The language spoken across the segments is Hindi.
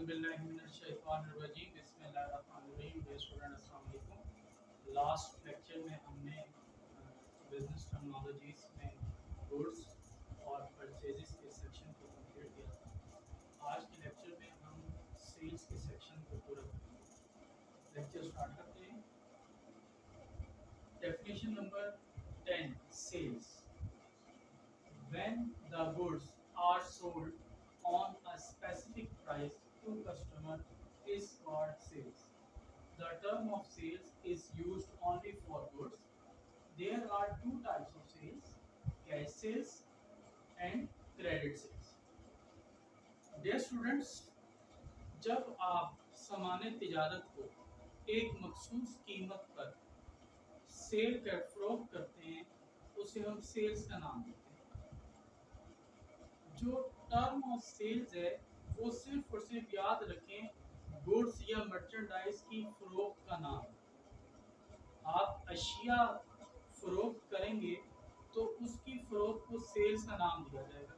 औज़ुबिल्लाहिमिनश्शैतानिर्रजीम बिस्मिल्लाहिर्रहमानिर्रहीम। डियर स्टूडेंट, अस्सलाम वालेकुम। लास्ट लेक्चर में हमने बिजनेस टर्मिनोलॉजीज में गुड्स और परचेजेस के सेक्शन को कंप्लीट किया था। आज के लेक्चर में हम सेल्स के सेक्शन को पूरा करेंगे। लेक्चर स्टार्ट करते हैं। Definition number 10, sales. When the goods are sold on a specific price to customer is called sales. The term of sales is used only for goods. There are two types of sales: cash sales and credit sales. Dear students, जब आप सामान तिजारत को एक मखसूस कीमत पर सेल कर फरोख्त करते हैं, उसे हम सेल्स का नाम देते हैं। जो टर्म ऑफ सेल्स है वो सिर्फ और सिर्फ याद रखें, गुड्स या मर्चेंडाइज की फरोख्त का नाम। आप अशिया फरोख्त करेंगे तो उसकी फरोख्त को सेल्स का नाम दिया जाएगा।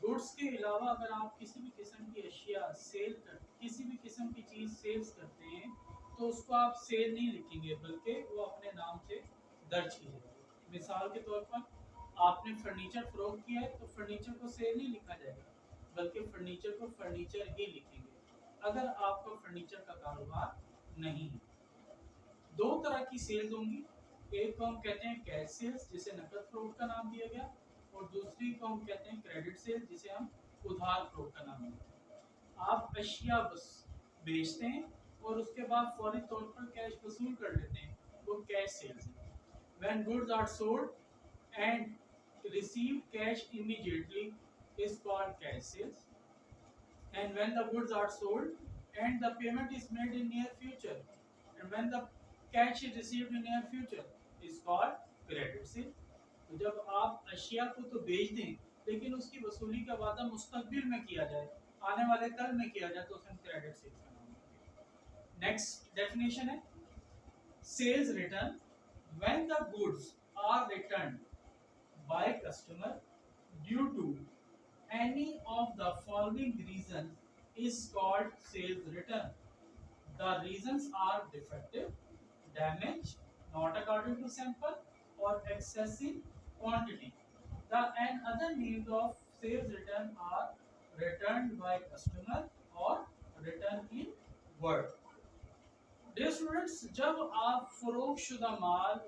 गुड्स के अलावा अगर आप किसी भी किस्म की अशिया सेल कर किसी भी किस्म की चीज़ सेल्स करते हैं तो उसको आप सेल नहीं लिखेंगे, बल्कि वो अपने नाम से दर्ज की जाएगी। मिसाल के तौर पर आपने फर्नीचर फरोख्त किया है तो फर्नीचर को सेल नहीं लिखा जाएगा, बल्कि फर्नीचर को फर्नीचर ही लिखेंगे अगर आपका फर्नीचर का कारोबार नहीं है। दो तरह की सेल्स होंगी, एक को हम कहते हैं कैश सेल्स जिसे नकद फरोख्त का नाम दिया गया, और दूसरी को हम कहते हैं क्रेडिट सेल्स जिसे हम उधार फरोख्त का नाम देते हैं। आप अशिया बस बेचते हैं और उसके बाद फौरी तौर पर कैश वसूल कर लेते हैं, वो कैश सेल्स है। When goods are sold and received cash immediately is called cash sales, and when the goods are sold and the payment is made in near future, and when the cash is received in near future is called credit sale. तो जब आप अशिया को तो बेच दें लेकिन उसकी वसूली का वादा मुस्तकबिल में किया जाए, आने वाले कल में किया जाए, तो उसे हम क्रेडिट सेल्स का नाम देंगे। नेक्स्ट डेफिनेशन है sales return. When the goods are returned by customer due to any of the following reasons is called sales return. The reasons are defective, damage, not according to sample, or excessive quantity. The and other names of sales return are returned by customer or return in word. Dear students, जब आप फरोख्तशुदा माल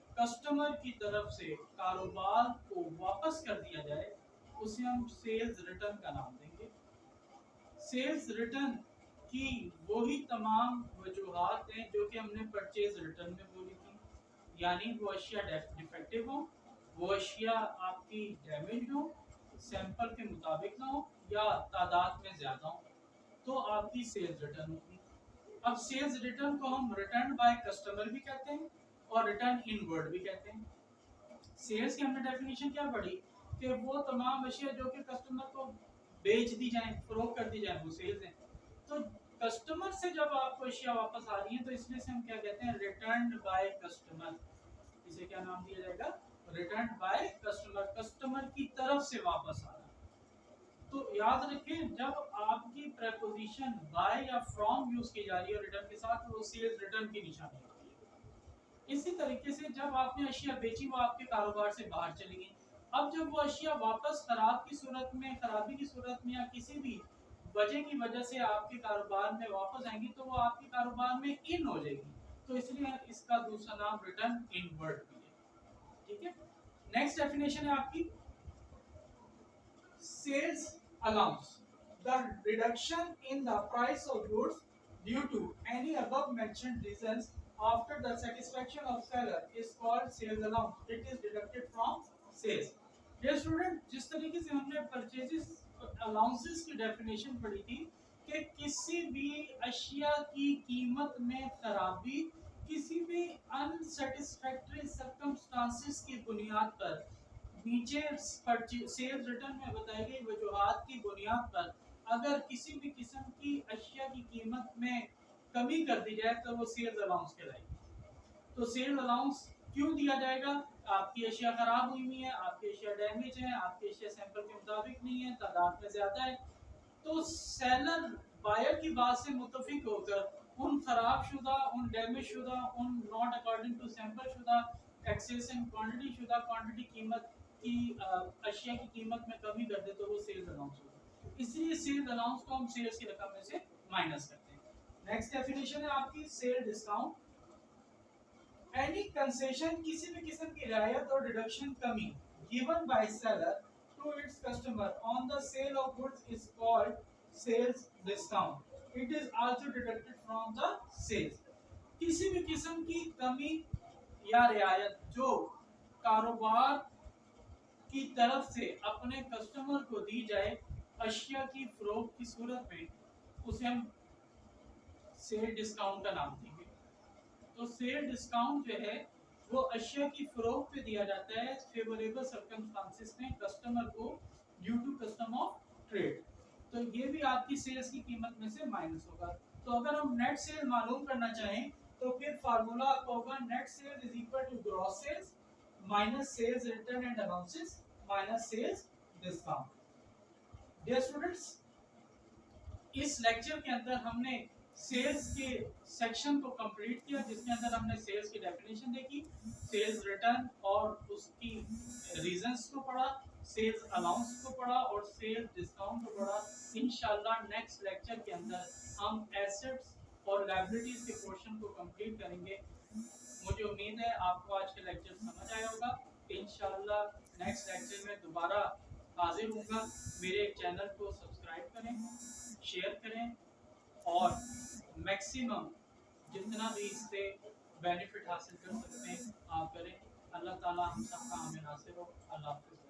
कस्टमर की तरफ से कारोबार को वापस कर दिया जाए उसे हम सेल्स रिटर्न का नाम देंगे। सेल्स रिटर्न की वही तमाम वजूहात हैं जो कि हमने परचेज रिटर्न में बोली थी, यानी वो अशिया डिफेक्टिव हो, वो अशिया आपकी डैमेज हो, सैंपल के मुताबिक ना हो या तादाद में ज़्यादा हो, तो आपकी सेल्स रिटर्न होगी। अब सेल्स रिटर्न को हम रिटर्न बाय कस्टमर भी कहते हैं और रिटर्न इनवर्ड भी कहते हैं। सेल्स की हमने डेफिनेशन क्या पढ़ी कि वो तमाम अशिया जो कि कस्टमर को बेच दी जाए, फरोख्त कर दी जाए, वो सेल्स हैं। तो कस्टमर से जब आपको अशिया वापस आ रही है तो इसलिए से हम क्या कहते हैं, रिटर्न बाय कस्टमर। इसे क्या नाम दिया जाएगा, रिटर्न बाय कस्टमर, कस्टमर की तरफ से वापस आ रहा है। तो याद रखें, जब आपकी प्रेपोजिशन बाय या फ्रॉम यूज की जा रही है रिटर्न के साथ, वो सेल्स रिटर्न की निशानी होती है। इसी तरीके से जब आपने अशिया बेची, वो आपके कारोबार से बाहर चली गई, अब जब वो अशिया वापस खराबी की सूरत में या किसी भी वजह की वजह से आपके कारोबार में वापस आएंगी तो वो आपके कारोबार में इन हो जाएगी, तो इसलिए इसका दूसरा नाम रिटर्न इनवर्ड भी है। ठीक है, नेक्स्ट डेफिनेशन है आपकी sales allowance. The reduction in the price of goods due to any above mentioned reasons after the satisfaction of seller is called sales allowance. It is deducted from sales. Dear student, जिस तरीके से हमने purchases allowances की definition पढ़ी थी कि किसी भी अशिया की कीमत में खराबी किसी भी unsatisfactory circumstances की बुनियाद पर नीचे सेल्स रिटर्न में बताई गई वजूहात की बुनियाद पर अगर किसी भी किस्म की अशिया की कीमत में कमी कर दी जाए तो वो सेल्स अलाउंस कहलाएगी। तो सेल्स अलाउंस क्यों दिया जाएगा, आपकी अशिया खराब हुई है, आपकी अशिया डैमेज है, आपकी अशिया सैंपल के मुताबिक नहीं है, तादाद में ज्यादा है, तो सेलर बायर की बात से मुतफिक होकर उन खराब शुदा, उन डैमेज शुदा, उन नॉट अकॉर्डिंग टू सैंपल शुदा, एक्सेस इन क्वांटिटी शुदा क्वांटिटी कीमत की अशिया की कीमत में कमी कर दे तो वो सेल्स अलाउंस होगा। इसलिए सेल्स अलाउंस को हम सेल्स की रकम में से माइनस करते हैं। नेक्स्ट डेफिनेशन है आपकी सेल डिस्काउंट। एनी कंसेशन, किसी भी किस्म की रियायत और डिडक्शन कमी given by seller to its customer on the sale of goods is called sales discount. It is also deducted from the sales. किसी भी किस्म की कमी या रियायत जो कारोबार की तरफ से अपने कस्टमर को दी जाए अशिया की फरोख्त की सूरत में, उसे हम सेल डिस्काउंट का नाम देंगे। तो सेल डिस्काउंट जो है वो अशिया की फरोख्त पे दिया जाता है फेवरेबल सर्कमस्टांसेस में कस्टमर को due to custom of trade. तो ये भी आपकी सेल्स की कीमत में से माइनस होगा। तो अगर हम नेट सेल मालूम करना चाहें तो फिर फार्मूला आपका होगा net sales is equal to gross sales minus sales return and allowances minus sales discount. Dear students, इस लेक्चर के अंदर हमने सेल्स के सेक्शन को कंप्लीट किया जिसके अंदर हमने सेल्स की डेफिनेशन देखी, सेल्स रिटर्न और उसकी रीजंस को पढ़ा, सेल्स अलाउंस को पढ़ा और सेल्स डिस्काउंट को पढ़ा। इंशाल्लाह नेक्स्ट लेक्चर के अंदर हम एसेट्स और लायबिलिटीज के पोर्शन को कंप्लीट करेंगे। मुझे उम्मीद है आपको आज का लेक्चर समझ आया होगा। इंशाल्लाह नेक्स्ट लेक्चर में दोबारा हाजिर होऊंगा। मेरे चैनल को सब्सक्राइब करें, शेयर करें और मैक्सिमम जितना भी इससे बेनिफिट हासिल कर सकते हैं आप करें। अल्लाह ताला हम सबका आमीन हासिल हो। अल्लाह हाफ़िज़।